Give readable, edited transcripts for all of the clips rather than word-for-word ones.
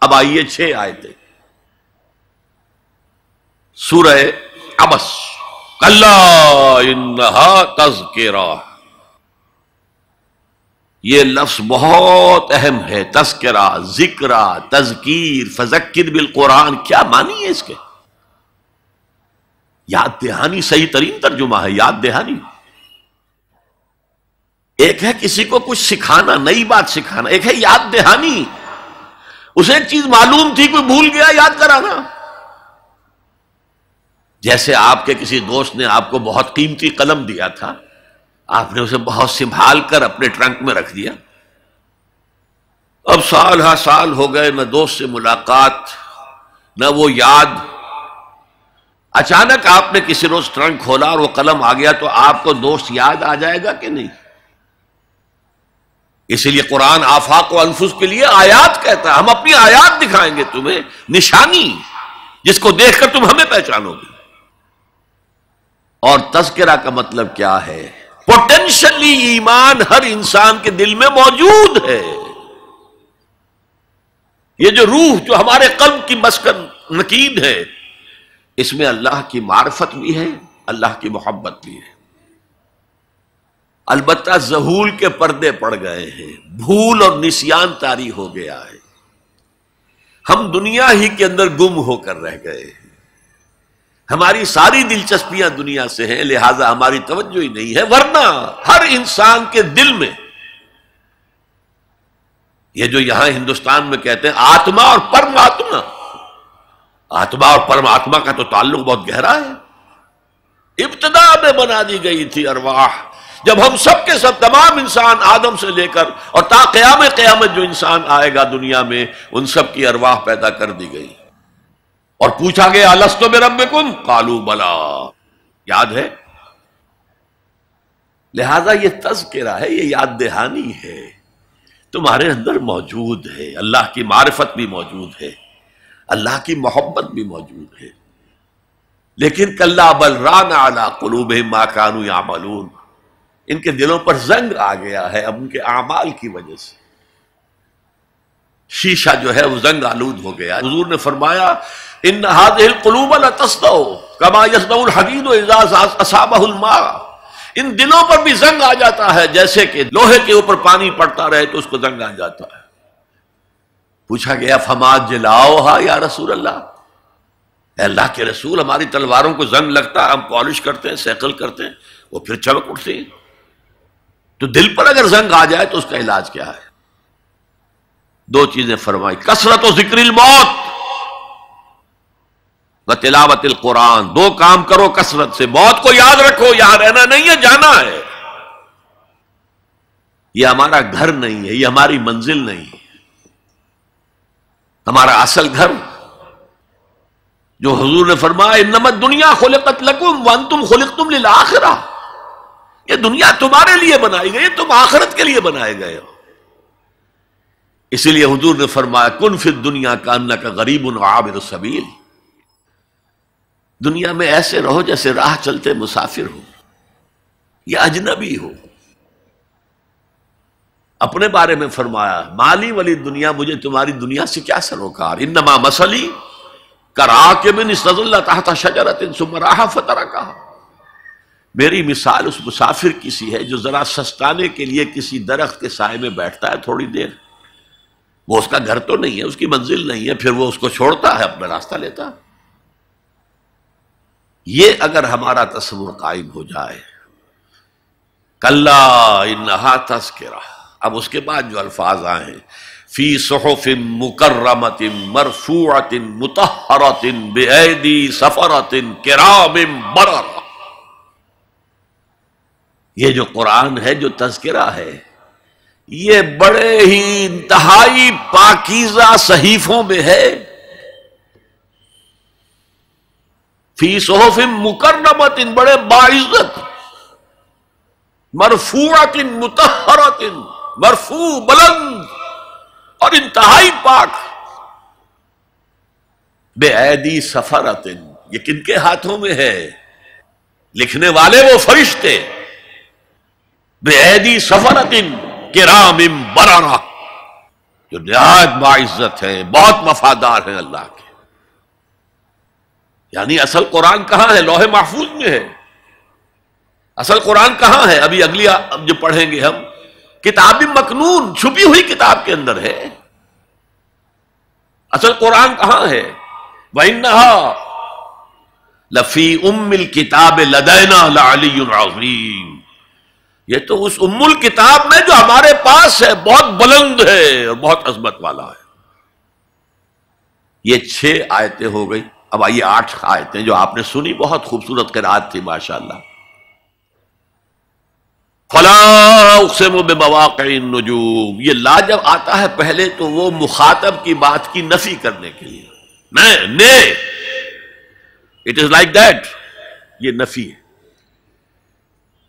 اب آئیے 6 آیتیں سورہ عبس. کلا انہا تذکرہ، یہ لفظ بہت اہم ہے. تذکرہ، ذکرہ، تذکیر، فذکر بالقرآن، کیا معنی ہے اس کے؟ یاد دہانی صحیح ترین ترجمہ ہے، یاد دہانی. ایک ہے کسی کو کچھ سکھانا، نئی بات سکھانا، ایک ہے یاد دہانی. اسے ایک چیز معلوم تھی، کوئی بھول گیا، یاد کرانا. جیسے آپ کے کسی دوست نے آپ کو بہت قیمتی قلم دیا تھا، آپ نے اسے بہت سنبھال کر اپنے ٹرنک میں رکھ دیا. اب سال ہا سال ہو گئے، نہ دوست سے ملاقات، نہ وہ یاد. اچانک آپ نے کسی روز ٹرنک کھولا اور وہ قلم آ گیا، تو آپ کو دوست یاد آ جائے گا کہ نہیں؟ اسی لیے قرآن آفاق و انفس کے لیے آیات کہتا ہے. ہم اپنی آیات دکھائیں گے تمہیں، نشانی جس کو دیکھ کر تم ہمیں پہچانو گے. اور تذکرہ کا مطلب کیا ہے؟ پوٹینشلی ایمان ہر انسان کے دل میں موجود ہے. یہ جو روح جو ہمارے قلب کی مسکن نکید ہے، اس میں اللہ کی معرفت بھی ہے، اللہ کی محبت بھی ہے. البتہ ذہول کے پردے پڑ گئے ہیں، بھول اور نسیان طاری ہو گیا ہے. ہم دنیا ہی کے اندر گم ہو کر رہ گئے ہیں. ہماری ساری دلچسپیاں دنیا سے ہیں، لہذا ہماری توجہ ہی نہیں ہے. ورنہ ہر انسان کے دل میں یہ جو یہاں ہندوستان میں کہتے ہیں آتما اور پرماتما، آتما اور پرماتما کا تو تعلق بہت گہرا ہے. ابتدا میں بنا دی گئی تھی ارواح، جب ہم سب کے سب تمام انسان آدم سے لے کر اور تا قیامت جو انسان آئے گا دنیا میں، ان سب کی ارواح پیدا کر دی گئی. اور پوچھا گیا الست بربکم قالوا بلا، یاد ہے؟ لہذا یہ تذکرہ ہے، یہ یاد دہانی ہے، تمہارے اندر موجود ہے. اللہ کی معرفت بھی موجود ہے، اللہ کی محبت بھی موجود ہے. لیکن کلا بل ران علی قلوبہم ما کانوا یعملون، ان کے دلوں پر زنگ آ گیا ہے اب ان کے اعمال کی وجہ سے. شیشہ جو ہے وہ زنگ آلود ہو گیا. حضور نے فرمایا ان هذه القلوب لتصدع كما يصدع الحديد اذا اصابه الماء، ان دلوں پر بھی زنگ آ جاتا ہے جیسے کہ لوہے کے اوپر پانی پڑتا رہے تو اس کو زنگ آ جاتا ہے. پوچھا گیا فما جلاؤها یا رسول اللہ، اے اللہ کے رسول ہماری تلواروں کو زنگ لگتا ہے، ہم پالش کرتے ہیں، سیکل کرتے ہیں، وہ پھر چمک اٹھتے ہیں. تو دل پر اگر زنگ آ جائے تو اس کا علاج کیا ہے؟ 2 چیزیں فرمائی، کثرت و ذکر الموت و تلاوت القرآن. 2 کام کرو کثرت سے، موت کو یاد رکھو، یہاں رہنا نہیں ہے، جانا ہے. یہ ہمارا گھر نہیں ہے، یہ ہماری منزل نہیں ہے. ہمارا اصل گھر جو حضور نے فرمایا انما الدنیا خلقت لکم وانتم خلقتم للآخرہ، یہ دنیا تمہارے لیے بنائی گئی، تم آخرت کے لیے بنائے گئے ہو. اسی لیے حضور نے فرمایا کن فی الدنیا کانک غریب وعابر السبیل، دنیا میں ایسے رہو جیسے راہ چلتے مسافر ہو یا اجنبی ہو. اپنے بارے میں فرمایا مالی ولی دنیا، مجھے تمہاری دنیا سے کیا سروکار، انما مثلی کراکب استظل تحت شجرۃ ثم راح فترکها، میری مثال اس مسافر کی سی ہے جو ذرا سستانے کے لیے کسی درخت کے سائے میں بیٹھتا ہے تھوڑی دیر. وہ اس کا گھر تو نہیں ہے، اس کی منزل نہیں ہے، پھر وہ اس کو چھوڑتا ہے، اپنا راستہ لیتا ہے. یہ اگر ہمارا تصور قائم ہو جائے، کلا انہا تذکرہ. اب اس کے بعد جو الفاظ آئے ہیں فی صحف مکرمۃ مرفوعۃ مطہرۃ بایدی سفرۃ کرام بررہ، یہ جو قرآن ہے، جو تذکرہ ہے، یہ بڑے ہی انتہائی پاکیزہ صحیفوں میں ہے. فی صحف مکرمۃ، بڑے باعزت، مرفوعۃ مطہرۃ، مرفوع بلند اور انتہائی پاک. بایدی سفرۃ، یہ کن کے ہاتھوں میں ہے؟ لکھنے والے وہ فرشتے. بایدی سفرۃ کرام بررہ، جو نہایت باعزت ہیں، بہت وفادار ہیں اللہ کے. یعنی اصل قرآن کہاں ہے؟ لوح محفوظ میں ہے. اصل قرآن کہاں ہے؟ ابھی اگلی جو پڑھیں گے ہم، کتاب مکنون، چھپی ہوئی کتاب کے اندر ہے. اصل قرآن کہاں ہے؟ وَإِنَّهَا لَفِي أُمِّ الْكِتَابِ لَدَيْنَا لَعَلِيٌّ عَظِيمٌ. یہ تو اس ام الکتاب میں جو ہمارے پاس ہے، بہت بلند ہے اور بہت عظمت والا ہے. یہ 6 آیتیں ہو گئی. اب آئیے 8 آیتیں جو آپ نے سنی، بہت خوبصورت قرات تھی ماشاءاللہ. فَلَا أُقْسِمُ بِمَوَاقِعِ النُّجُومِ. یہ لا جب آتا ہے پہلے تو وہ مخاطب کی بات کی نفی کرنے کے لیے، نہیں اٹ از لائک دیٹ، یہ نفی ہے.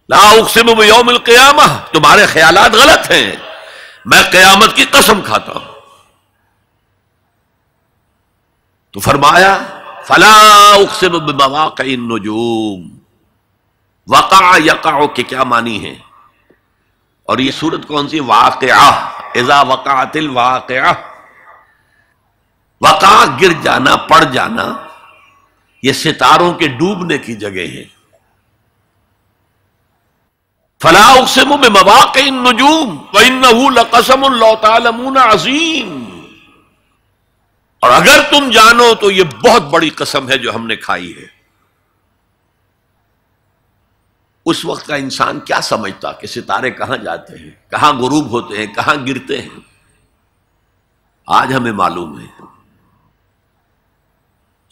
لا اقسم بیوم القیامہ، تمہارے خیالات غلط ہیں، میں قیامت کی قسم کھاتا ہوں. تو فرمایا فلا اقسم بمواقع النجوم. وقع یقع کے کیا معنی ہے؟ اور یہ سورت کون سی؟ واقعہ. اذا وقعت الواقعہ، وقع گر جانا، پڑ جانا. یہ ستاروں کے ڈوبنے کی جگہ ہے. فلا اقسم بمواقع النجوم وانه لقسم لو تعلمون عظیم. اور اگر تم جانو تو یہ بہت بڑی قسم ہے جو ہم نے کھائی ہے. اس وقت کا انسان کیا سمجھتا کہ ستارے کہاں جاتے ہیں، کہاں غروب ہوتے ہیں، کہاں گرتے ہیں؟ آج ہمیں معلوم ہے.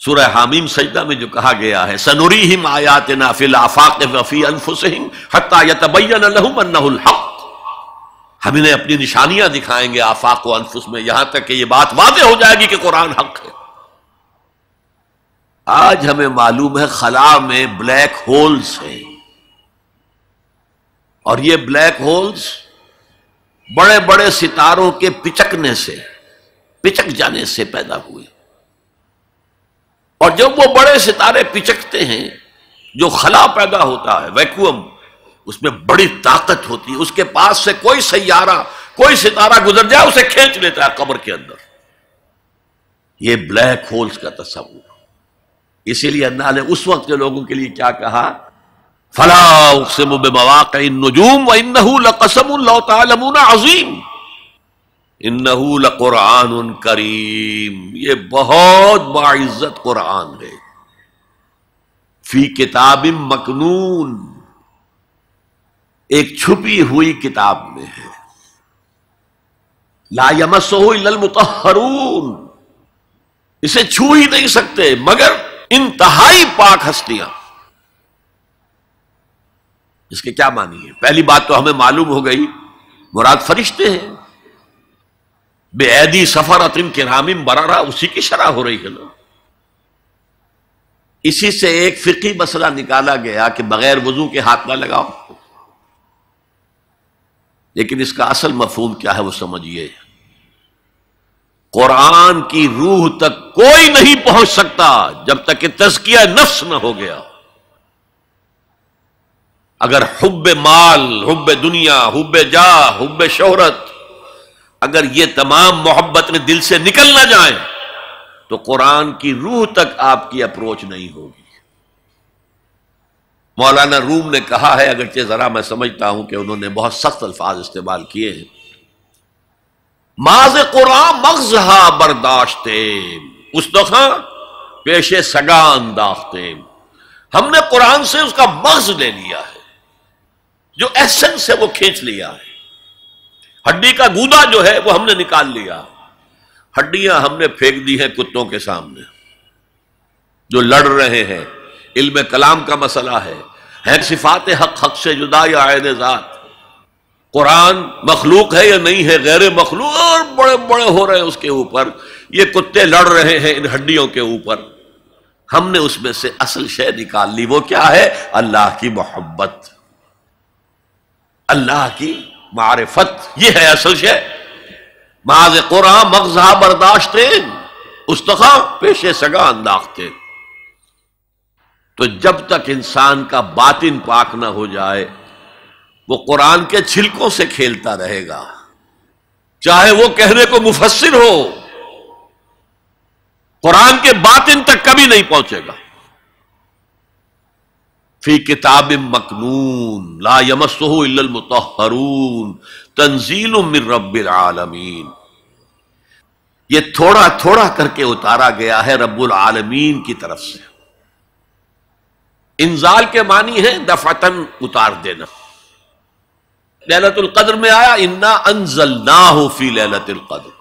سورہ حامیم سجدہ میں جو کہا گیا ہے سنریہم آیاتنا فی الآفاق وفی انفسہم حتی یتبین لہم انہ الحق. ہم انہیں اپنی نشانیاں دکھائیں گے آفاق و انفس میں، یہاں تک کہ یہ بات واضح ہو جائے گی کہ قرآن حق ہے. آج ہمیں معلوم ہے خلا میں بلیک ہولز ہیں، اور یہ بلیک ہولز بڑے بڑے ستاروں کے پچکنے سے، پچک جانے سے پیدا ہوئے. اور جب وہ بڑے ستارے پچکتے ہیں، جو خلا پیدا ہوتا ہے، ویکیوم، اس میں بڑی طاقت ہوتی ہے. اس کے پاس سے کوئی سیارہ، کوئی ستارہ گزر جائے اسے کھینچ لیتا ہے قبر کے اندر. یہ بلیک ہولز کا تصور. اسی لیے اللہ نے اس وقت کے لوگوں کے لیے کیا کہا؟ فلا اقسم بمواقع النجوم وانه لقسم لو تعلمون عظیم. انہ لقرآن کریم. یہ بہت باعزت قرآن ہے. فی کتاب مکنون، ایک چھپی ہوئی کتاب میں ہے. لا یمسہ الا المطہرون، اسے چھو ہی نہیں سکتے مگر انتہائی پاک ہستیاں. اس کے کیا معنی ہے؟ پہلی بات تو ہمیں معلوم ہو گئی، مراد فرشتے ہیں. بے ایدی سفرۃ کرام بررہ، اسی کی شرح ہو رہی ہے نا. اسی سے ایک فقہی مسئلہ نکالا گیا کہ بغیر وضو کے ہاتھ نہ لگاؤ. لیکن اس کا اصل مفہوم کیا ہے وہ سمجھیے. قرآن کی روح تک کوئی نہیں پہنچ سکتا جب تک کہ تزکیہ نفس نہ ہو گیا. اگر حب مال، حب دنیا، حب جاہ، حب شہرت، اگر یہ تمام محبت میں دل سے نکل نہ جائیں تو قرآن کی روح تک آپ کی اپروچ نہیں ہوگی. مولانا روم نے کہا ہے، اگرچہ ذرا میں سمجھتا ہوں کہ انہوں نے بہت سخت الفاظ استعمال کیے ہیں، ماز قرآن مغزہا برداشتے استخاں پیش سگا انداختے. ہم نے قرآن سے اس کا مغز لے لیا ہے، جو ایسنس ہے وہ کھینچ لیا ہے. ہڈی کا گودا جو ہے وہ ہم نے نکال لیا. ہڈیاں ہم نے پھینک دی ہیں کتوں کے سامنے جو لڑ رہے ہیں. علم کلام کا مسئلہ ہے صفات حق حق سے جدا یا عین ذات. قرآن مخلوق ہے یا نہیں ہے، غیر مخلوق، اور بڑے بڑے ہو رہے ہیں اس کے اوپر. یہ کتے لڑ رہے ہیں ان ہڈیوں کے اوپر. ہم نے اس میں سے اصل شے نکال لی. وہ کیا ہے؟ اللہ کی محبت، اللہ کی معرفت. یہ ہے اصل شے. ماذ قرآن مغزہ برداشتے استخاں پیش سگا انداختے. تو جب تک انسان کا باطن پاک نہ ہو جائے وہ قرآن کے چھلکوں سے کھیلتا رہے گا. چاہے وہ کہنے کو مفسر ہو، قرآن کے باطن تک کبھی نہیں پہنچے گا۔ فی کتاب مکنون لا یمسہ الا المطہرون تنزیل من رب العالمین، یہ تھوڑا تھوڑا کر کے اتارا گیا ہے رب العالمین کی طرف سے۔ انزال کے معنی ہے دفعتاً اتار دینا۔ لیلۃ القدر میں آیا انا انزلناہ فی لیلۃ القدر۔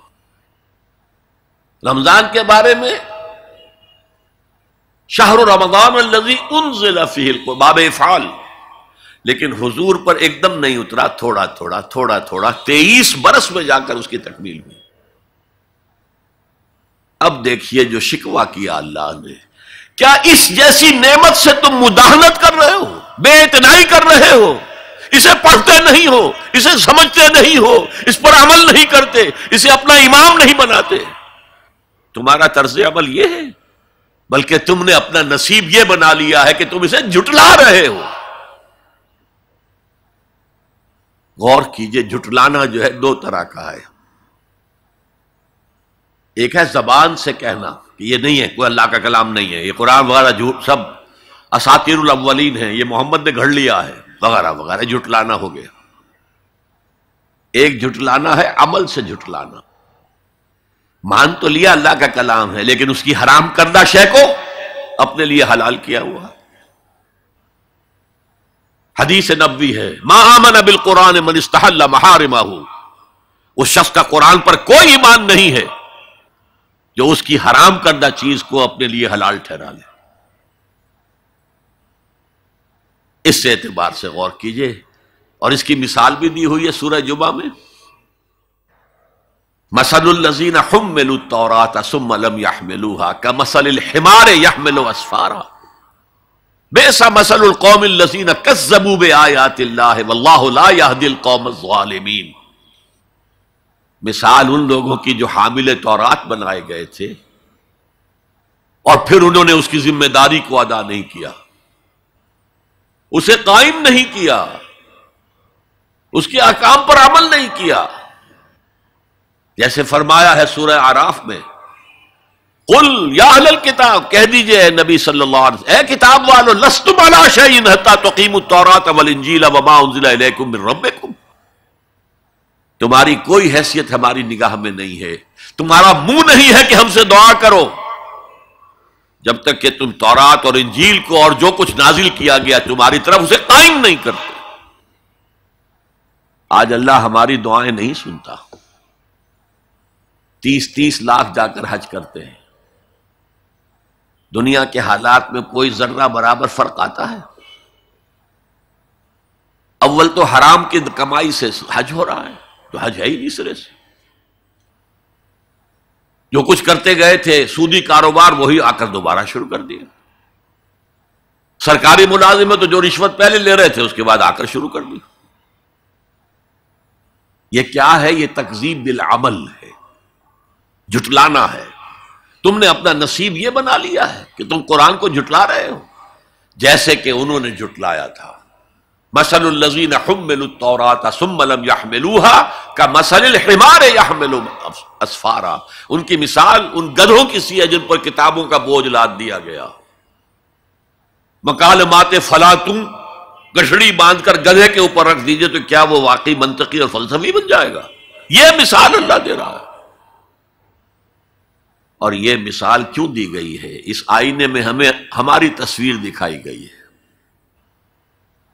رمضان کے بارے میں شہر رمضان الذی انزل فیہ القرآن، باب افعال، لیکن حضور پر ایک دم نہیں اترا، تھوڑا تھوڑا تھوڑا تھوڑا 23 برس میں جا کر اس کی تکمیل ہوئی۔ اب دیکھیے جو شکوہ کیا اللہ نے، کیا اس جیسی نعمت سے تم مداہنت کر رہے ہو، بے اعتنائی کر رہے ہو، اسے پڑھتے نہیں ہو، اسے سمجھتے نہیں ہو، اس پر عمل نہیں کرتے، اسے اپنا امام نہیں بناتے؟ تمہارا طرز عمل یہ ہے، بلکہ تم نے اپنا نصیب یہ بنا لیا ہے کہ تم اسے جھٹلا رہے ہو۔ غور کیجئے، جھٹلانا جو ہے دو طرح کا ہے۔ ایک ہے زبان سے کہنا کہ یہ نہیں ہے، کوئی اللہ کا کلام نہیں ہے، یہ قرآن وغیرہ جھوٹ سب اساطیر الاولین ہیں، یہ محمد نے گھڑ لیا ہے وغیرہ وغیرہ، جھٹلانا ہو گیا۔ ایک جھٹلانا ہے عمل سے جھٹلانا، مان تو لیا اللہ کا کلام ہے لیکن اس کی حرام کردہ شے کو اپنے لیے حلال کیا ہوا۔ حدیث نبوی ہے ما آمن بالقرآن من استحل محارمہ، اس شخص کا قرآن پر کوئی ایمان نہیں ہے جو اس کی حرام کردہ چیز کو اپنے لیے حلال ٹھہرا لے۔ اس سے اعتبار سے غور کیجئے، اور اس کی مثال بھی دی ہوئی ہے سورہ جمعہ میں، مثل الذین حملوا التوراۃ ثم لم يحملوها كمثل الحمار يحمل اسفارا بئس مثل القوم الذین کذبوا بآیات اللہ واللہ لا يهدی القوم الظالمین۔ مثال ان لوگوں کی جو حامل تورات بنائے گئے تھے اور پھر انہوں نے اس کی ذمہ داری کو ادا نہیں کیا، اسے قائم نہیں کیا، اس کے احکام پر عمل نہیں کیا۔ جیسے فرمایا ہے سورہ اعراف میں، قل یا اہل الکتاب، کہہ دیجئے اے نبی صلی اللہ علیہ وسلم، اے کتاب والو، لستم علی شیء حتی تقیموا التوراۃ والانجیل وما انزل الیکم من ربکم، تمہاری کوئی حیثیت ہماری نگاہ میں نہیں ہے، تمہارا منہ نہیں ہے کہ ہم سے دعا کرو جب تک کہ تم تورات اور انجیل کو اور جو کچھ نازل کیا گیا تمہاری طرف اسے قائم نہیں کرتے۔ آج اللہ ہماری دعائیں نہیں سنتا، 30 لاکھ جا کر حج کرتے ہیں، دنیا کے حالات میں کوئی ذرہ برابر فرق آتا ہے؟ اول تو حرام کی کمائی سے حج ہو رہا ہے، تو حج ہے ہی نہیں سرے سے۔ جو کچھ کرتے گئے تھے سودی کاروبار وہی آ کر دوبارہ شروع کر دیا، سرکاری ملازم تو جو رشوت پہلے لے رہے تھے اس کے بعد آ کر شروع کر دی۔ یہ کیا ہے؟ یہ تکذیب بالعمل ہے، جھٹلانا ہے۔ تم نے اپنا نصیب یہ بنا لیا ہے کہ تم قرآن کو جھٹلا رہے ہو، جیسے کہ انہوں نے جھٹلایا تھا۔ مثل الذین حملوا التوراۃ ثم لم يحملوها كمثل الحمار يحمل اسفارا، ان کی مثال ان گدھوں کی سی ہے جن پر کتابوں کا بوجھ لاد دیا گیا۔ مکالمات فلاں تم گشڑی باندھ کر گدھے کے اوپر رکھ دیجئے تو کیا وہ واقعی منطقی اور فلسفی بن جائے گا؟ یہ مثال اللہ دے رہا ہے۔ اور یہ مثال کیوں دی گئی ہے؟ اس آئینے میں ہمیں ہماری تصویر دکھائی گئی ہے۔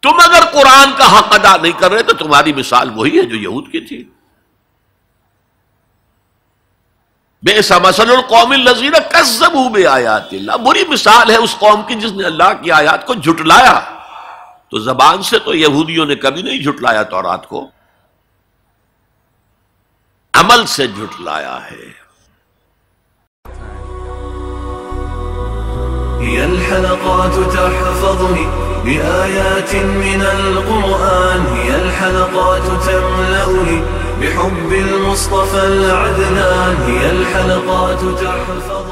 تم اگر قرآن کا حق ادا نہیں کر رہے تو تمہاری مثال وہی ہے جو یہود کی تھی۔ بئس مثل القوم الذین کذبوا بآیات اللہ، بری مثال ہے اس قوم کی جس نے اللہ کی آیات کو جھٹلایا۔ تو زبان سے تو یہودیوں نے کبھی نہیں جھٹلایا تورات کو، عمل سے جھٹلایا ہے۔ هي الحلقات تحفظني بآيات من القرآن، هي الحلقات تملأني بحب المصطفى العدنان، هي الحلقات تحفظني